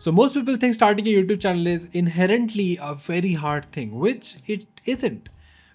So most people think starting a YouTube channel is inherently a very hard thing, which it isn't.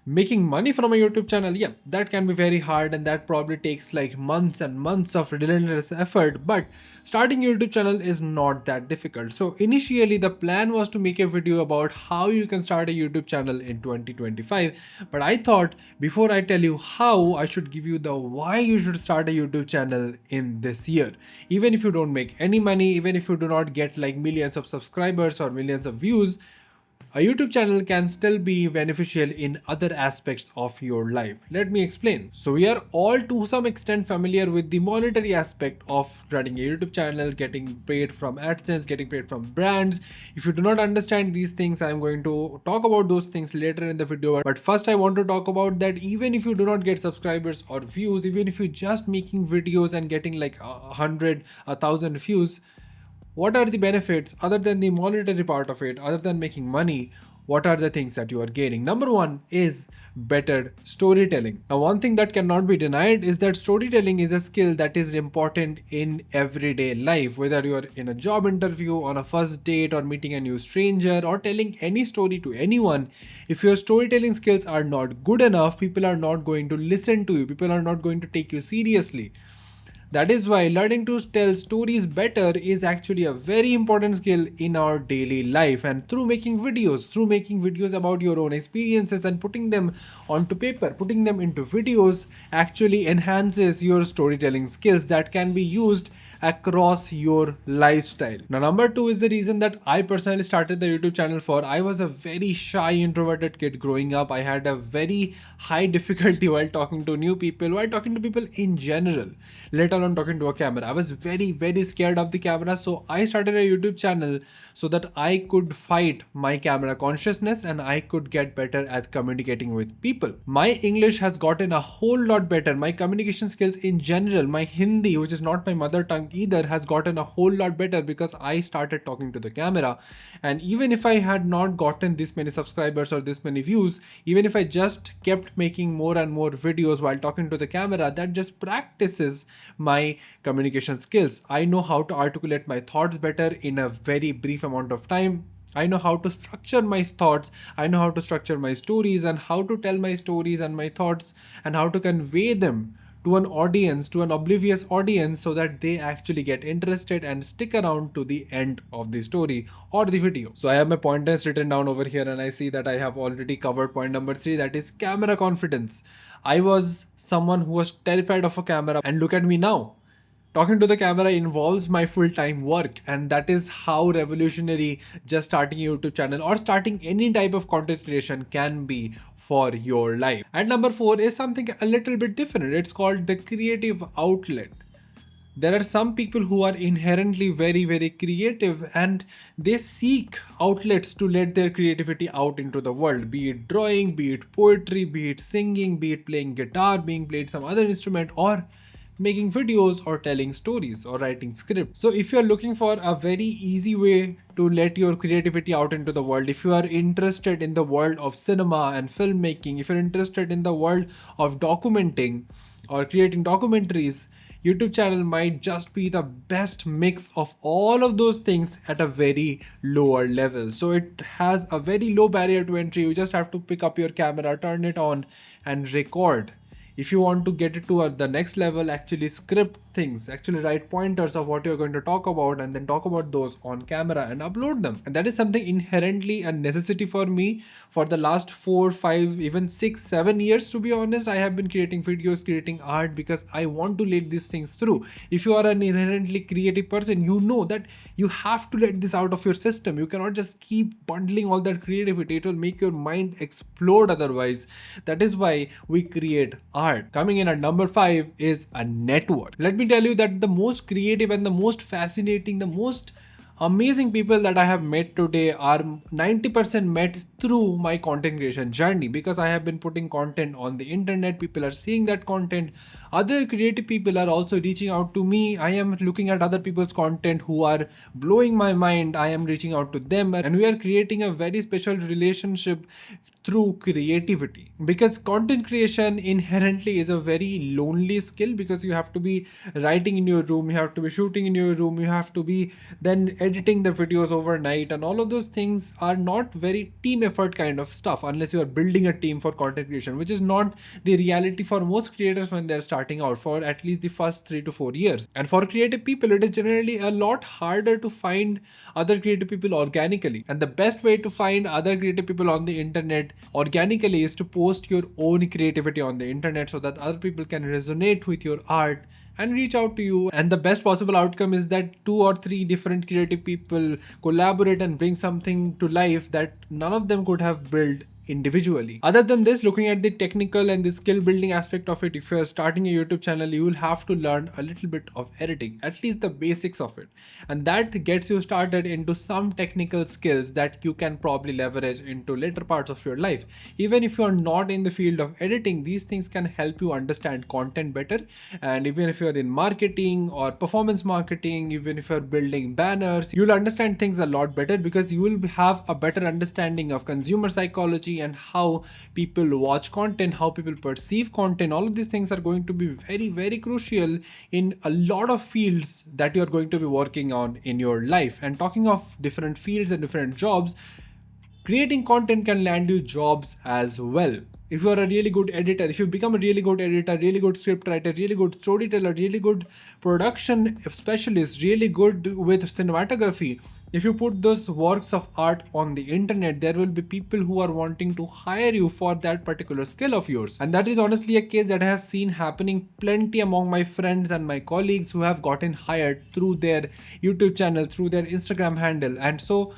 Making money from a YouTube channel, yeah, that can be very hard and that probably takes like months and months of relentless effort. But starting a YouTube channel is not that difficult. So initially the plan was to make a video about how you can start a YouTube channel in 2025. But I thought before I tell you how, I should give you the why you should start a YouTube channel in this year. Even if you don't make any money, even if you do not get like millions of subscribers or millions of views, a YouTube channel can still be beneficial in other aspects of your life. Let me explain. So we are all to some extent familiar with the monetary aspect of running a YouTube channel, getting paid from AdSense, getting paid from brands. If you do not understand these things, I'm going to talk about those things later in the video. But first I want to talk about that even if you do not get subscribers or views, even if you're just making videos and getting like 1,000 views, what are the benefits other than the monetary part of it, other than making money? What are the things that you are gaining? Number one is better storytelling. Now, one thing that cannot be denied is that storytelling is a skill that is important in everyday life, whether you are in a job interview, on a first date, or meeting a new stranger, or telling any story to anyone. If your storytelling skills are not good enough, people are not going to listen to you, people are not going to take you seriously. That is why learning to tell stories better is actually a very important skill in our daily life. And through making videos about your own experiences and putting them onto paper, putting them into videos actually enhances your storytelling skills that can be used across your lifestyle. Now, number two is the reason that I personally started the YouTube channel for. I was a very shy, introverted kid growing up. I had a very high difficulty while talking to new people, while talking to people in general, let alone talking to a camera. I was very, very scared of the camera. So I started a YouTube channel so that I could fight my camera consciousness and I could get better at communicating with people. My English has gotten a whole lot better. My communication skills in general, my Hindi, which is not my mother tongue either, has gotten a whole lot better because I started talking to the camera. And even if I had not gotten this many subscribers or this many views, even if I just kept making more and more videos while talking to the camera, that just practices my communication skills. I know how to articulate my thoughts better in a very brief amount of time. I know how to structure my thoughts. I know how to structure my stories and how to tell my stories and my thoughts and how to convey them to an audience, to an oblivious audience, so that they actually get interested and stick around to the end of the story or the video. So I have my pointers written down over here and I see that I have already covered point number 3, that is camera confidence. I was someone who was terrified of a camera, and look at me now. Talking to the camera involves my full-time work, and that is how revolutionary just starting a YouTube channel or starting any type of content creation can be for your life. And number 4 is something a little bit different. It's called the creative outlet. There are some people who are inherently very, very creative and they seek outlets to let their creativity out into the world, be it drawing, be it poetry, be it singing, be it playing guitar, being played some other instrument, or making videos or telling stories or writing scripts. So if you're looking for a very easy way to let your creativity out into the world, if you are interested in the world of cinema and filmmaking, if you're interested in the world of documenting or creating documentaries, YouTube channel might just be the best mix of all of those things at a very lower level. So it has a very low barrier to entry. You just have to pick up your camera, turn it on and record. If you want to get it to the next level, actually script things, actually write pointers of what you're going to talk about and then talk about those on camera and upload them. And that is something inherently a necessity for me. For the last 4, 5, even 6, 7 years, to be honest, I have been creating videos, creating art because I want to let these things through. If you are an inherently creative person, you know that you have to let this out of your system. You cannot just keep bundling all that creativity. It will make your mind explode otherwise. That is why we create art. Coming in at number 5 is a network. Let me tell you that the most creative and the most fascinating, the most amazing people that I have met today are 90% met through my content creation journey, because I have been putting content on the internet. People are seeing that content. Other creative people are also reaching out to me. I am looking at other people's content who are blowing my mind. I am reaching out to them and we are creating a very special relationship through creativity, because content creation inherently is a very lonely skill, because you have to be writing in your room, you have to be shooting in your room, you have to be then editing the videos overnight, and all of those things are not very team effort kind of stuff unless you are building a team for content creation, which is not the reality for most creators when they're starting out, for at least the first 3 to 4 years. And for creative people, it is generally a lot harder to find other creative people organically, and the best way to find other creative people on the internet organically is to post your own creativity on the internet so that other people can resonate with your art and reach out to you. And the best possible outcome is that 2 or 3 different creative people collaborate and bring something to life that none of them could have built individually. Other than this, looking at the technical and the skill building aspect of it, if you're starting a YouTube channel, you will have to learn a little bit of editing, at least the basics of it. And that gets you started into some technical skills that you can probably leverage into later parts of your life. Even if you're not in the field of editing, these things can help you understand content better. And even if you're in marketing or performance marketing, even if you're building banners, you'll understand things a lot better, because you will have a better understanding of consumer psychology and how people watch content, how people perceive content. All of these things are going to be very, very crucial in a lot of fields that you're going to be working on in your life. And talking of different fields and different jobs, creating content can land you jobs as well. If you are a really good editor, if you become a really good editor, really good script writer, really good storyteller, really good production specialist, really good with cinematography, if you put those works of art on the internet, there will be people who are wanting to hire you for that particular skill of yours. And that is honestly a case that I have seen happening plenty among my friends and my colleagues who have gotten hired through their YouTube channel, through their Instagram handle. And so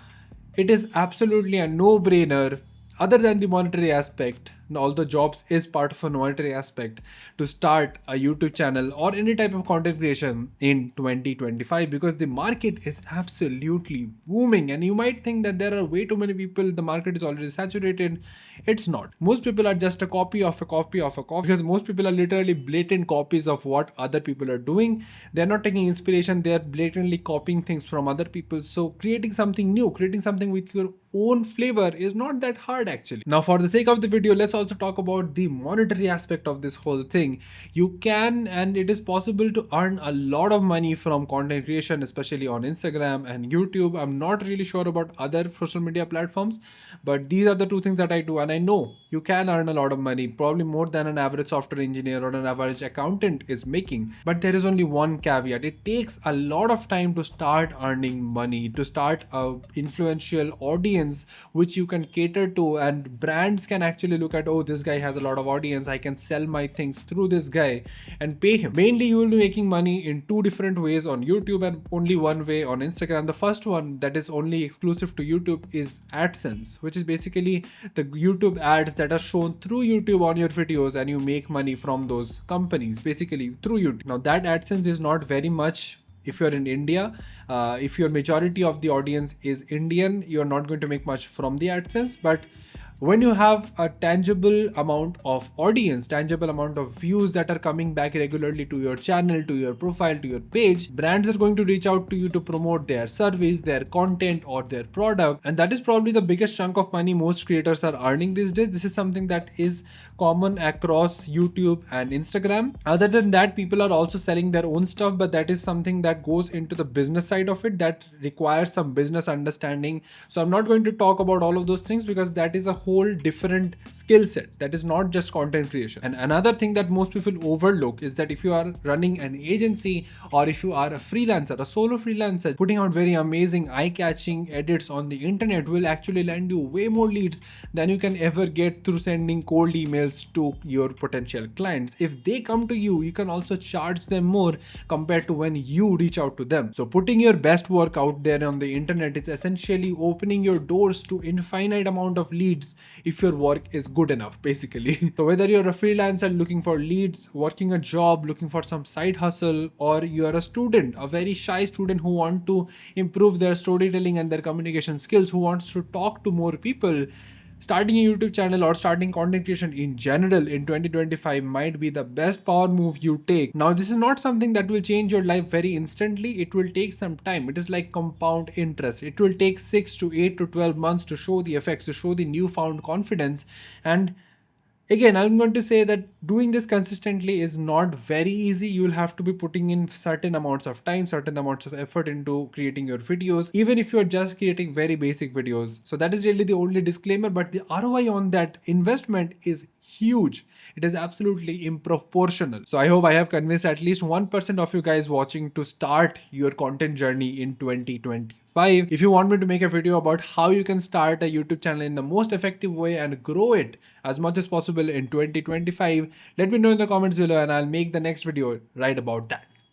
it is absolutely a no-brainer, other than the monetary aspect, although jobs is part of a monetary aspect, to start a YouTube channel or any type of content creation in 2025, because the market is absolutely booming. And you might think that there are way too many people, the market is already saturated. It's not. Most people are just a copy of a copy of a copy, because most people are literally blatant copies of what other people are doing. They're not taking inspiration, they're blatantly copying things from other people. So creating something new, creating something with your own flavor is not that hard actually. Now, for the sake of the video, let's also talk about the monetary aspect of this whole thing. You can, and it is possible to earn a lot of money from content creation, especially on Instagram and YouTube. I'm not really sure about other social media platforms, but these are the two things that I do. And I know you can earn a lot of money, probably more than an average software engineer or an average accountant is making. But there is only one caveat. It takes a lot of time to start earning money, to start a influential audience which you can cater to, and brands can actually look at, oh, this guy has a lot of audience, I can sell my things through this guy and pay him. Mainly you will be making money in 2 different ways on YouTube and only one way on Instagram. The first one, that is only exclusive to YouTube, is AdSense, which is basically the YouTube ads that are shown through YouTube on your videos, and you make money from those companies basically through YouTube. Now that AdSense is not very much if you're in India. If your majority of the audience is Indian, you're not going to make much from the AdSense. But when you have a tangible amount of audience, tangible amount of views that are coming back regularly to your channel, to your profile, to your page, brands are going to reach out to you to promote their service, their content, or their product. And that is probably the biggest chunk of money most creators are earning these days. This is something that is common across YouTube and Instagram. Other than that, people are also selling their own stuff, but that is something that goes into the business side of it, that requires some business understanding. So I'm not going to talk about all of those things, because that is a whole different skill set. That is not just content creation. And another thing that most people overlook is that if you are running an agency, or if you are a freelancer, a solo freelancer, putting out very amazing eye-catching edits on the internet will actually land you way more leads than you can ever get through sending cold emails to your potential clients. If they come to you, you can also charge them more compared to when you reach out to them. So putting your best work out there on the internet is essentially opening your doors to infinite amount of leads if your work is good enough, basically. So whether you're a freelancer looking for leads, working a job, looking for some side hustle, or you're a student, a very shy student who want to improve their storytelling and their communication skills, who wants to talk to more people, Starting a YouTube channel or starting content creation in general in 2025 might be the best power move you take. Now, this is not something that will change your life very instantly. It will take some time. It is like compound interest. It will take 6 to 8 to 12 months to show the effects, to show the newfound confidence. And again, I'm going to say that doing this consistently is not very easy. You'll have to be putting in certain amounts of time, certain amounts of effort into creating your videos, even if you're just creating very basic videos. So that is really the only disclaimer, but the ROI on that investment is huge. It is absolutely improportional. So I hope I have convinced at least 1% of you guys watching to start your content journey in 2025. If you want me to make a video about how you can start a YouTube channel in the most effective way and grow it as much as possible in 2025, let me know in the comments below and I'll make the next video right about that.